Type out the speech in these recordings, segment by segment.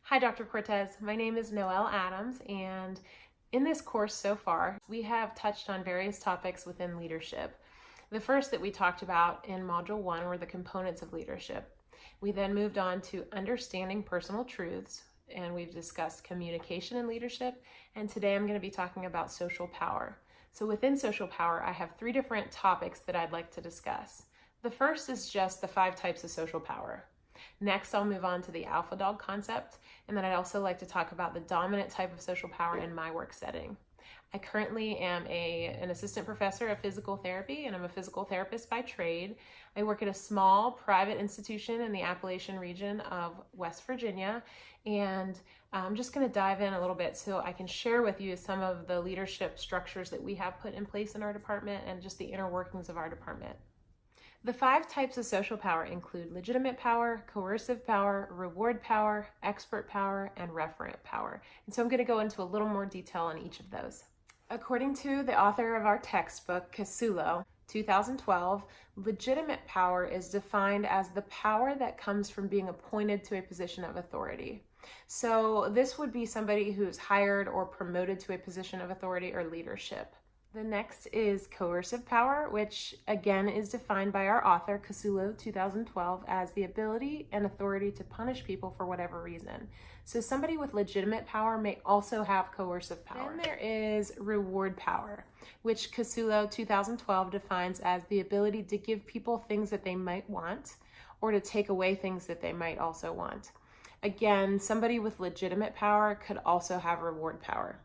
Hi, Dr. Cortez. My name is Noelle Adams, and in this course so far, we have touched on various topics within leadership. The first that we talked about in Module 1 were the components of leadership. We then moved on to understanding personal truths, and we've discussed communication in leadership, and today I'm going to be talking about social power. So within social power, I have 3 different topics that I'd like to discuss. The first is just the 5 types of social power. Next, I'll move on to the alpha dog concept, and then I'd also like to talk about the dominant type of social power in my work setting. I currently am an assistant professor of physical therapy, and I'm a physical therapist by trade. I work at a small private institution in the Appalachian region of West Virginia, and I'm just going to dive in a little bit so I can share with you some of the leadership structures that we have put in place in our department and just the inner workings of our department. The 5 types of social power include legitimate power, coercive power, reward power, expert power, and referent power. And so I'm going to go into a little more detail on each of those. According to the author of our textbook, Casulo, 2012, legitimate power is defined as the power that comes from being appointed to a position of authority. So this would be somebody who's hired or promoted to a position of authority or leadership. The next is coercive power, which again is defined by our author, Casulo, 2012, as the ability and authority to punish people for whatever reason. So somebody with legitimate power may also have coercive power. Then there is reward power, which Casulo, 2012, defines as the ability to give people things that they might want or to take away things that they might also want. Again, somebody with legitimate power could also have reward power.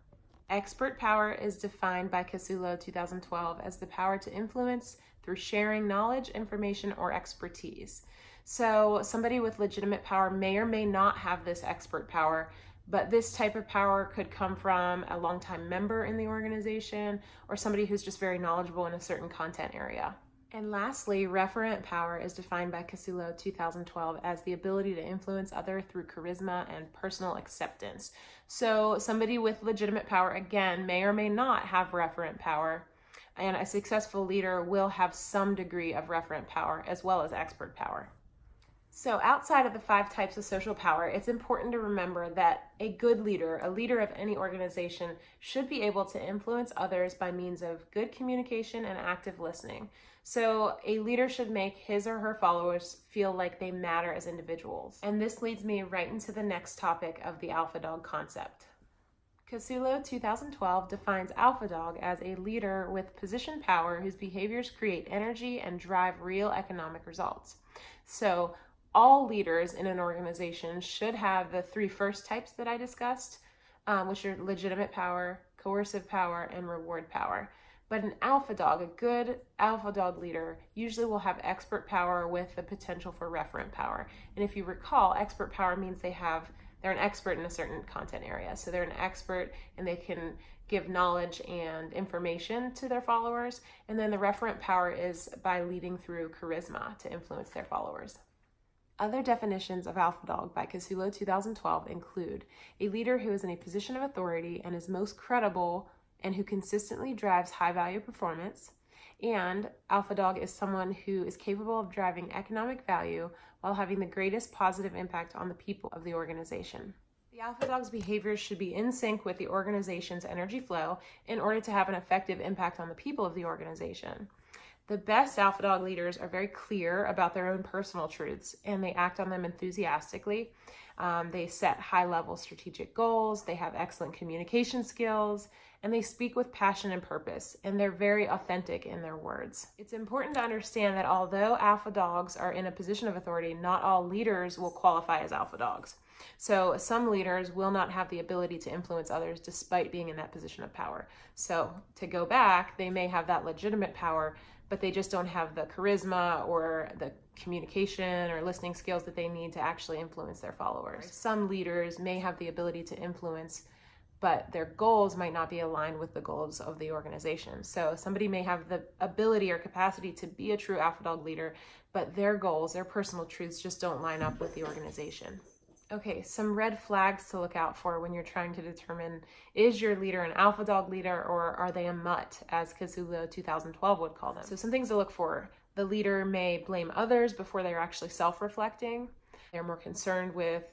Expert power is defined by Casulo 2012 as the power to influence through sharing knowledge, information, or expertise. So somebody with legitimate power may or may not have this expert power, but this type of power could come from a longtime member in the organization or somebody who's just very knowledgeable in a certain content area. And lastly, referent power is defined by Casulo 2012 as the ability to influence others through charisma and personal acceptance. So somebody with legitimate power, again, may or may not have referent power, and a successful leader will have some degree of referent power as well as expert power. So outside of the 5 types of social power, it's important to remember that a good leader, a leader of any organization, should be able to influence others by means of good communication and active listening. So a leader should make his or her followers feel like they matter as individuals. And this leads me right into the next topic of the alpha dog concept. Casulo 2012 defines alpha dog as a leader with position power whose behaviors create energy and drive real economic results. So all leaders in an organization should have the 3 first types that I discussed, which are legitimate power, coercive power, and reward power. But an alpha dog, a good alpha dog leader, usually will have expert power with the potential for referent power. And if you recall, expert power means they're an expert in a certain content area. So they're an expert and they can give knowledge and information to their followers. And then the referent power is by leading through charisma to influence their followers. Other definitions of alpha dog by Casulo 2012 include a leader who is in a position of authority and is most credible and who consistently drives high-value performance, and alpha dog is someone who is capable of driving economic value while having the greatest positive impact on the people of the organization. The alpha dog's behaviors should be in sync with the organization's energy flow in order to have an effective impact on the people of the organization. The best alpha dog leaders are very clear about their own personal truths and they act on them enthusiastically. They set high-level strategic goals, they have excellent communication skills, and they speak with passion and purpose, and they're very authentic in their words. It's important to understand that although alpha dogs are in a position of authority, not all leaders will qualify as alpha dogs. So some leaders will not have the ability to influence others despite being in that position of power. So to go back, they may have that legitimate power, but they just don't have the charisma or the communication or listening skills that they need to actually influence their followers. Some leaders may have the ability to influence, but their goals might not be aligned with the goals of the organization. So somebody may have the ability or capacity to be a true alpha dog leader, but their goals, their personal truths just don't line up with the organization. Okay, some red flags to look out for when you're trying to determine, is your leader an alpha dog leader or are they a mutt, as Casulo 2012 would call them? So some things to look for. The leader may blame others before they're actually self-reflecting. They're more concerned with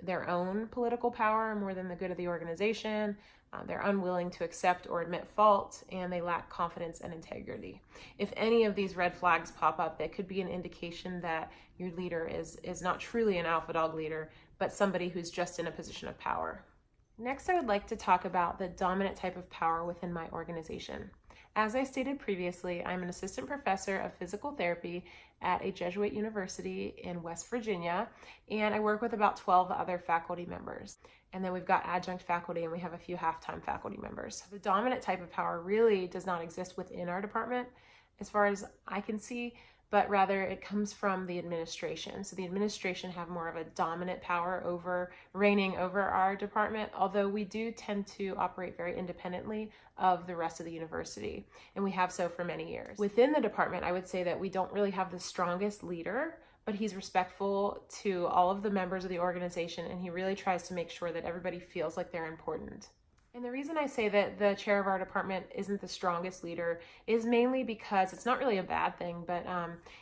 their own political power more than the good of the organization. They're unwilling to accept or admit fault, and they lack confidence and integrity. If any of these red flags pop up, that could be an indication that your leader is not truly an alpha dog leader, but somebody who's just in a position of power. Next, I would like to talk about the dominant type of power within my organization. As I stated previously, I'm an assistant professor of physical therapy at a Jesuit university in West Virginia, and I work with about 12 other faculty members. And then we've got adjunct faculty, and we have a few half-time faculty members. The dominant type of power really does not exist within our department, as far as I can see, but rather it comes from the administration. So the administration have more of a dominant power reigning over our department, although we do tend to operate very independently of the rest of the university, and we have so for many years. Within the department, I would say that we don't really have the strongest leader, but he's respectful to all of the members of the organization, and he really tries to make sure that everybody feels like they're important. And the reason I say that the chair of our department isn't the strongest leader is mainly because it's not really a bad thing, but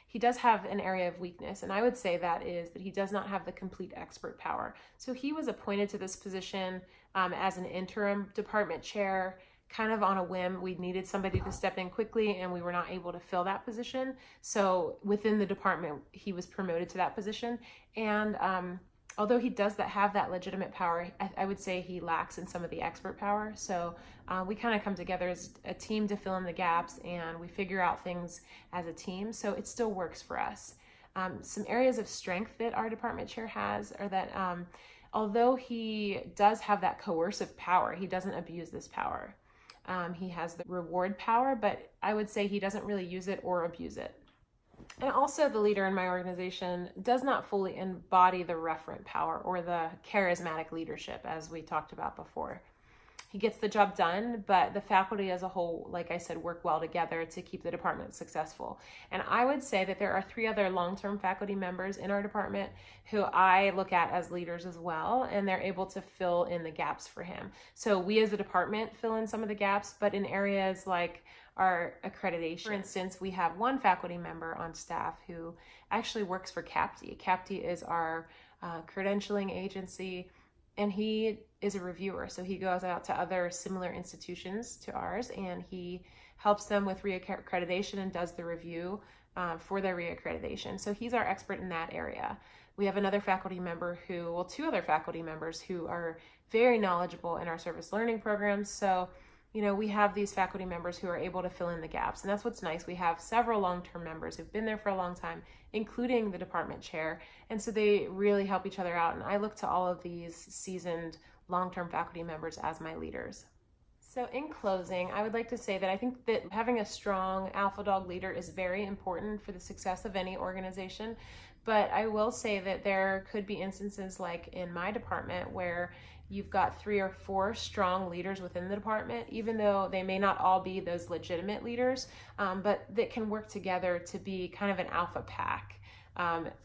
he does have an area of weakness. And I would say that he does not have the complete expert power. So he was appointed to this position as an interim department chair, kind of on a whim. We needed somebody to step in quickly, and we were not able to fill that position. So within the department, he was promoted to that position. And although he does have that legitimate power, I would say he lacks in some of the expert power. So we kind of come together as a team to fill in the gaps, and we figure out things as a team. So it still works for us. Some areas of strength that our department chair has are that although he does have that coercive power, he doesn't abuse this power. He has the reward power, but I would say he doesn't really use it or abuse it. And also, the leader in my organization does not fully embody the referent power or the charismatic leadership, as we talked about before. He gets the job done, but the faculty as a whole, like I said, work well together to keep the department successful. And I would say that there are 3 other long-term faculty members in our department who I look at as leaders as well, and they're able to fill in the gaps for him. So we as a department fill in some of the gaps, but in areas like our accreditation. For instance, we have one faculty member on staff who actually works for CAPTI. CAPTI is our credentialing agency, and he is a reviewer. So he goes out to other similar institutions to ours, and he helps them with reaccreditation and does the review for their reaccreditation. So he's our expert in that area. We have another faculty member 2 other faculty members who are very knowledgeable in our service learning programs. So we have these faculty members who are able to fill in the gaps. And that's what's nice. We have several long-term members who've been there for a long time, including the department chair. And so they really help each other out. And I look to all of these seasoned long-term faculty members as my leaders. So in closing, I would like to say that I think that having a strong alpha dog leader is very important for the success of any organization. But I will say that there could be instances like in my department where you've got 3 or 4 strong leaders within the department, even though they may not all be those legitimate leaders, but that can work together to be kind of an alpha pack.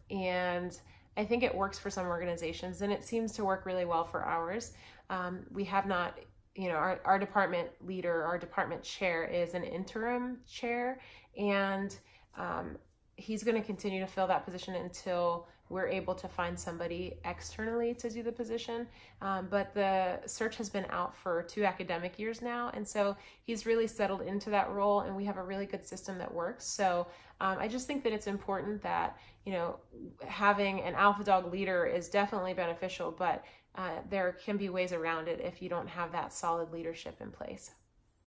And I think it works for some organizations, and it seems to work really well for ours. We have not, our department leader, our department chair is an interim chair, and he's going to continue to fill that position until we're able to find somebody externally to do the position. But the search has been out for 2 academic years now. And so he's really settled into that role, and we have a really good system that works. So I just think that it's important that, having an alpha dog leader is definitely beneficial, but there can be ways around it if you don't have that solid leadership in place.